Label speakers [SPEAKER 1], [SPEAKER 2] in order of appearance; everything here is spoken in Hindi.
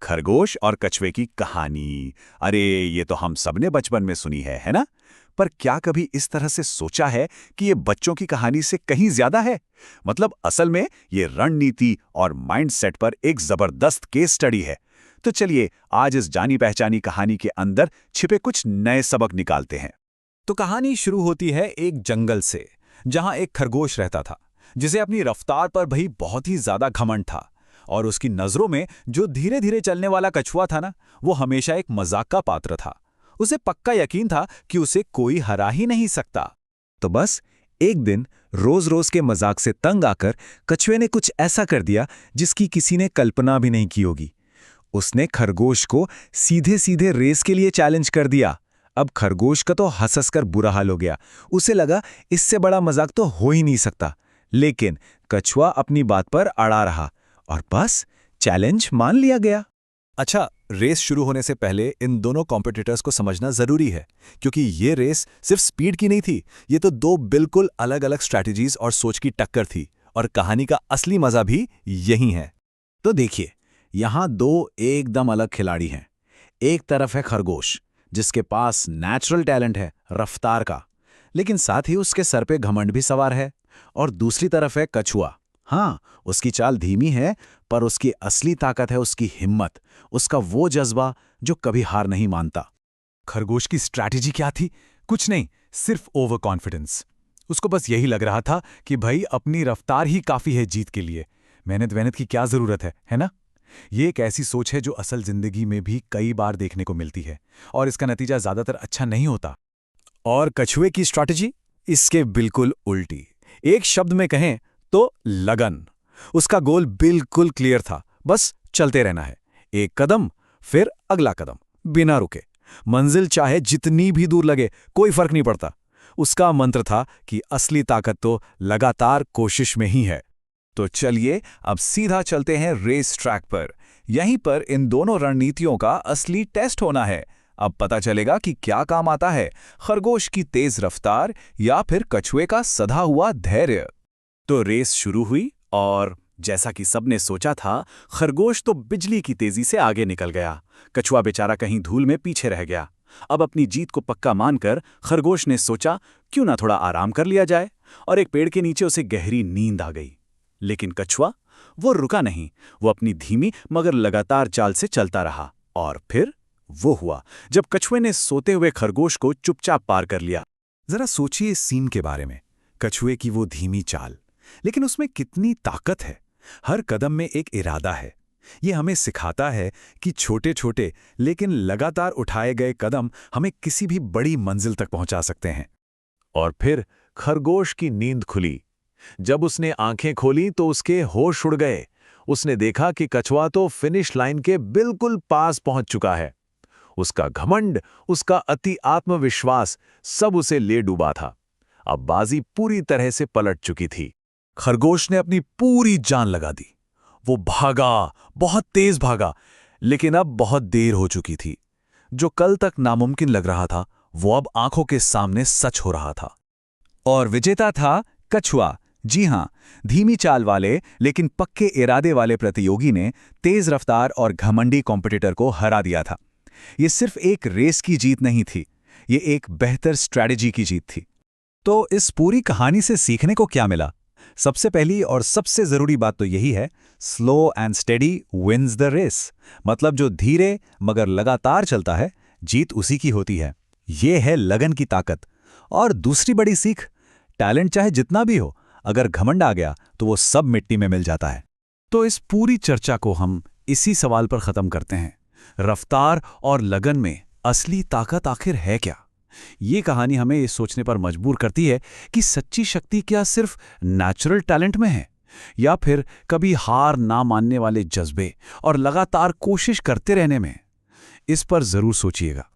[SPEAKER 1] खरगोश और कछुए की कहानी। अरे ये तो हम सबने बचपन में सुनी है ना? पर क्या कभी इस तरह से सोचा है कि ये बच्चों की कहानी से कहीं ज्यादा है? मतलब असल में ये रणनीति और माइंडसेट पर एक जबरदस्त केस स्टडी है। तो चलिए आज इस जानी पहचानी कहानी के अंदर छिपे कुछ नए सबक निकालते हैं।
[SPEAKER 2] तो कहानी शुरू होती है एक जंगल से, जहां एक खरगोश रहता था, जिसे अपनी रफ्तार पर भी बहुत ही ज्यादा घमंड था। और उसकी नजरों में जो धीरे धीरे चलने वाला कछुआ था ना, वो हमेशा एक मजाक का पात्र था। उसे पक्का यकीन था कि उसे कोई हरा ही नहीं सकता।
[SPEAKER 3] तो बस एक दिन रोज रोज के मजाक से तंग आकर कछुए ने कुछ ऐसा कर दिया जिसकी किसी ने कल्पना भी नहीं की होगी। उसने खरगोश को सीधे सीधे रेस के लिए चैलेंज कर दिया। अब खरगोश का तो हंस हंस कर बुरा हाल हो गया। उसे लगा इससे बड़ा मजाक तो हो ही नहीं सकता। लेकिन कछुआ अपनी बात पर अड़ा रहा और बस चैलेंज मान लिया गया।
[SPEAKER 2] अच्छा, रेस शुरू होने से पहले इन दोनों कॉम्पिटिटर्स को समझना जरूरी है, क्योंकि ये रेस सिर्फ स्पीड की नहीं थी। ये तो दो बिल्कुल अलग अलग स्ट्रैटेजीज और सोच की टक्कर थी। और कहानी का असली मजा भी यही है।
[SPEAKER 4] तो देखिए, यहां दो एकदम अलग खिलाड़ी हैं। एक तरफ है खरगोश, जिसके पास नेचुरल टैलेंट है रफ्तार का, लेकिन साथ ही उसके सर पे घमंड भी सवार है। और दूसरी तरफ है कछुआ। हाँ, उसकी चाल धीमी है, पर उसकी असली ताकत है उसकी हिम्मत, उसका वो जज्बा जो कभी हार नहीं मानता।
[SPEAKER 2] खरगोश की स्ट्रैटेजी क्या थी? कुछ नहीं, सिर्फ ओवर कॉन्फिडेंस। उसको बस यही लग रहा था कि भाई अपनी रफ्तार ही काफी है जीत के लिए। मेहनत की क्या जरूरत है ना? ये एक ऐसी सोच है जो असल जिंदगी में भी कई बार देखने को मिलती है, और इसका नतीजा ज्यादातर अच्छा नहीं होता। और कछुए की स्ट्रैटेजी इसके बिल्कुल उल्टी। एक शब्द में कहें तो लगन। उसका गोल बिल्कुल क्लियर था, बस चलते रहना है। एक कदम, फिर अगला कदम, बिना रुके। मंजिल चाहे जितनी भी दूर लगे, कोई फर्क नहीं पड़ता। उसका मंत्र था कि असली ताकत तो लगातार कोशिश में ही है। तो चलिए अब सीधा चलते हैं रेस ट्रैक पर। यहीं पर इन दोनों रणनीतियों का असली टेस्ट होना है। अब पता चलेगा कि क्या काम आता है, खरगोश की तेज रफ्तार या फिर कछुए का सधा हुआ धैर्य।
[SPEAKER 1] तो रेस शुरू हुई और जैसा कि सबने सोचा था, खरगोश तो बिजली की तेजी से आगे निकल गया। कछुआ बेचारा कहीं धूल में पीछे रह गया। अब अपनी जीत को पक्का मानकर खरगोश ने सोचा क्यों ना थोड़ा आराम कर लिया जाए, और एक पेड़ के नीचे उसे गहरी नींद आ गई। लेकिन कछुआ वो रुका नहीं। वो अपनी धीमी मगर लगातार चाल से चलता रहा। और फिर वो हुआ जब कछुए ने सोते हुए खरगोश को चुपचाप पार कर लिया।
[SPEAKER 2] जरा सोचिए इस सीन के बारे में। कछुए की वो धीमी चाल, लेकिन उसमें कितनी ताकत है। हर कदम में एक इरादा है। ये हमें सिखाता है कि छोटे छोटे लेकिन लगातार उठाए गए कदम हमें किसी भी बड़ी मंजिल तक पहुंचा सकते हैं।
[SPEAKER 5] और फिर खरगोश की नींद खुली। जब उसने आंखें खोली तो उसके होश उड़ गए। उसने देखा कि कछुआ तो फिनिश लाइन के बिल्कुल पास पहुंच चुका है। उसका घमंड, उसका अति आत्मविश्वास सब उसे ले डूबा था। अब बाजी पूरी तरह से पलट चुकी थी।
[SPEAKER 2] खरगोश ने अपनी पूरी जान लगा दी। वो भागा, बहुत तेज भागा, लेकिन अब बहुत देर हो चुकी थी। जो कल तक नामुमकिन लग रहा था, वो अब आंखों के सामने सच हो रहा था।
[SPEAKER 3] और विजेता था कछुआ। जी हां, धीमी चाल वाले लेकिन पक्के इरादे वाले प्रतियोगी ने तेज रफ्तार और घमंडी कॉम्पिटिटर को हरा दिया था। ये सिर्फ एक रेस की जीत नहीं थी, ये एक बेहतर स्ट्रैटेजी की जीत थी। तो इस पूरी कहानी से सीखने को क्या मिला? सबसे पहली और सबसे जरूरी बात तो यही है, slow and steady wins the race. मतलब जो धीरे मगर लगातार चलता है, जीत उसी की होती है। ये है लगन की ताकत। और दूसरी बड़ी सीख, टैलेंट चाहे जितना भी हो, अगर घमंड आ गया तो वो सब मिट्टी में मिल जाता है।
[SPEAKER 2] तो इस पूरी चर्चा को हम इसी सवाल पर खत्म करते हैं, रफ्तार और लगन में असली ताकत आखिर है क्या? ये कहानी हमें ये सोचने पर मजबूर करती है कि सच्ची शक्ति क्या सिर्फ नेचुरल टैलेंट में है, या फिर कभी हार ना मानने वाले जज्बे और लगातार कोशिश करते रहने में? इस पर जरूर सोचिएगा।